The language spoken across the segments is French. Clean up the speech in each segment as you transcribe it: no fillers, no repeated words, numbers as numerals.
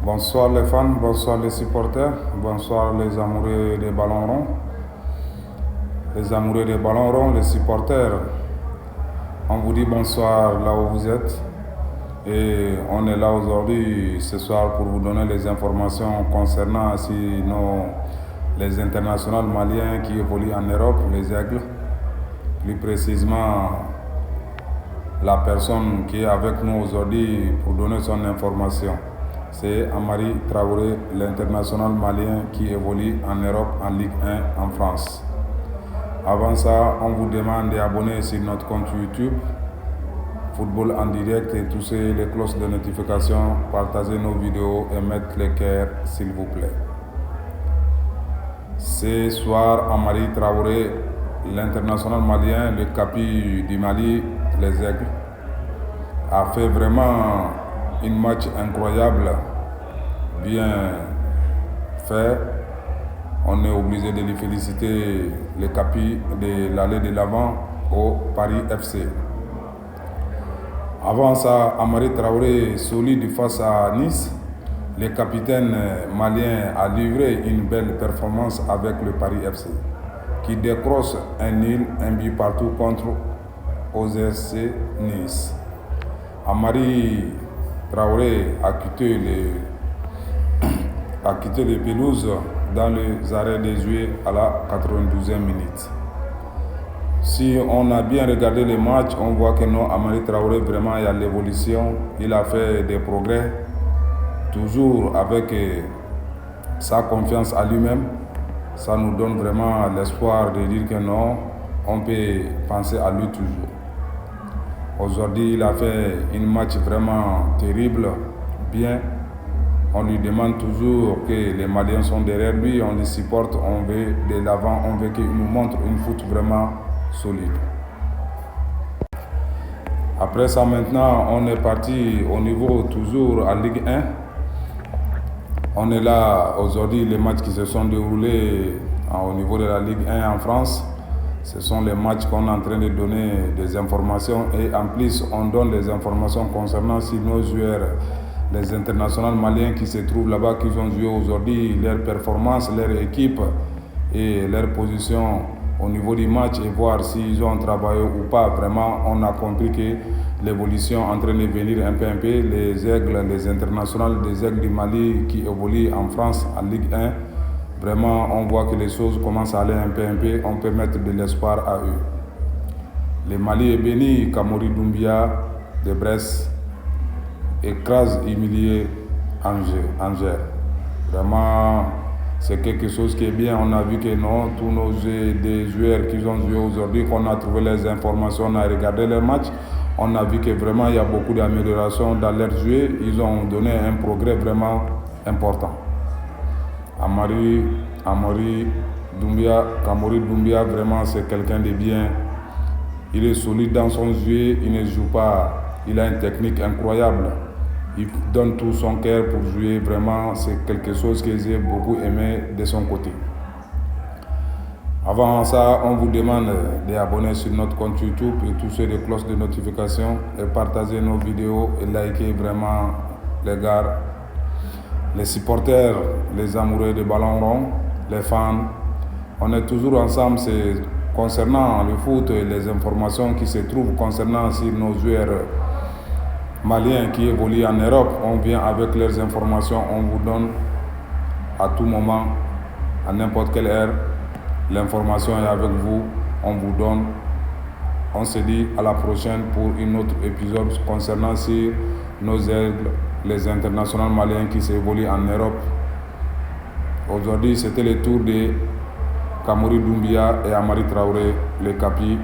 Bonsoir les fans, bonsoir les supporters, bonsoir les amoureux des ballons ronds. Les amoureux des ballons ronds, les supporters, on vous dit bonsoir là où vous êtes. Et on est là aujourd'hui, ce soir, pour vous donner les informations concernant les internationaux maliens qui évoluent en Europe, les Aigles. Plus précisément, la personne qui est avec nous aujourd'hui pour donner son information, c'est Amari Traoré, l'international malien qui évolue en Europe, en Ligue 1 en France. Avant ça, on vous demande d'abonner sur notre compte YouTube, Football en direct, et toucher les cloches de notification, partager nos vidéos et mettre les cœurs s'il vous plaît. Ce soir, Amari Traoré, l'international malien, le capi du Mali, les Aigles, a fait vraiment une match incroyable, bien fait. On est obligé de lui féliciter le capi de l'aller de l'avant au Paris FC. Avant ça, Amari Traoré, solide face à Nice, le capitaine malien a livré une belle performance avec le Paris FC, qui décroche un nul, un but partout contre OGC Nice. Amari Traoré a quitté les pelouses dans les arrêts des jouets à la 92e minute. Si on a bien regardé le match, on voit que non, Amari Traoré, vraiment, il y a l'évolution, il a fait des progrès, toujours avec sa confiance à lui-même. Ça nous donne vraiment l'espoir de dire que non, on peut penser à lui toujours. Aujourd'hui, il a fait une match vraiment terrible, bien. On lui demande toujours que les Maliens sont derrière lui, on les supporte, on veut de l'avant, on veut qu'il nous montre une foot vraiment solide. Après ça, maintenant, on est parti au niveau toujours à Ligue 1. On est là aujourd'hui, les matchs qui se sont déroulés au niveau de la Ligue 1 en France. Ce sont les matchs qu'on est en train de donner des informations, et en plus, on donne des informations concernant si nos joueurs, les internationaux maliens qui se trouvent là-bas, qui ont joué aujourd'hui, leur performance, leur équipe et leur position au niveau du match, et voir s'ils ont travaillé ou pas. Vraiment, on a compris que l'évolution est en train de venir un peu. Les Aigles, les internationaux des Aigles du Mali qui évoluent en France, en Ligue 1, vraiment, on voit que les choses commencent à aller un peu. On peut mettre de l'espoir à eux. Le Mali est béni, Kamori Doumbia de Brest écrase, humilié Angers. Vraiment, c'est quelque chose qui est bien. On a vu que non, tous nos des joueurs qui ont joué aujourd'hui, qu'on a trouvé les informations, on a regardé leur match, on a vu que vraiment il y a beaucoup d'améliorations dans leur jeu. Ils ont donné un progrès vraiment important. Amari Doumbia, vraiment c'est quelqu'un de bien. Il est solide dans son jeu, il ne joue pas, il a une technique incroyable. Il donne tout son cœur pour jouer, vraiment c'est quelque chose que j'ai beaucoup aimé de son côté. Avant ça, on vous demande d'abonner sur notre compte YouTube et toucher les cloches de notification et partager nos vidéos et liker vraiment les gars, les supporters, les amoureux des ballons ronds, les fans. On est toujours ensemble, c'est concernant le foot et les informations qui se trouvent concernant nos joueurs maliens qui évoluent en Europe. On vient avec leurs informations, on vous donne à tout moment, à n'importe quelle heure. L'information est avec vous, on vous donne. On se dit à la prochaine pour un autre épisode concernant nos Aigles, les internationaux maliens qui s'évoluent en Europe. Aujourd'hui, c'était le tour de Kamori Doumbia et Amari Traoré, les capis.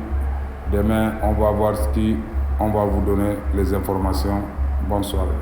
Demain, on va voir on va vous donner les informations. Bonsoir.